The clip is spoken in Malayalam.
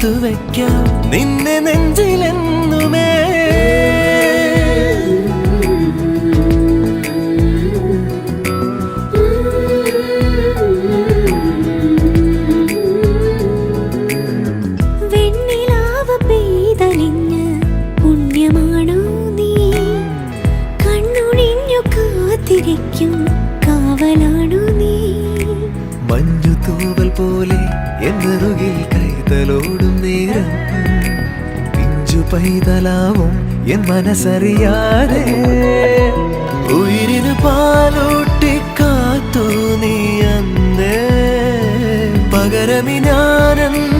ചേർത്തു വയ്ക്കാം നിന്നെ നെഞ്ചിലെന്നുമേ. വെണ്ണിലാവ് പെയ്തലിഞ്ഞ് പുണ്യമാണോ നീ? കണ്ണുണിഞ്ഞു കാത്തിരിക്കും കാവലാണോ നീ? മഞ്ഞു തൂവൽ പോലെ എന്നറുകിൽ കൈതലോടും നേരം പിഞ്ചു പൈതലാവും എൻ മനസ്സറിയാതെ. ഉയിരിന് പാലൂട്ടി കാത്തു നീ അന്നേ, പകരമി ഞാനെന്ന്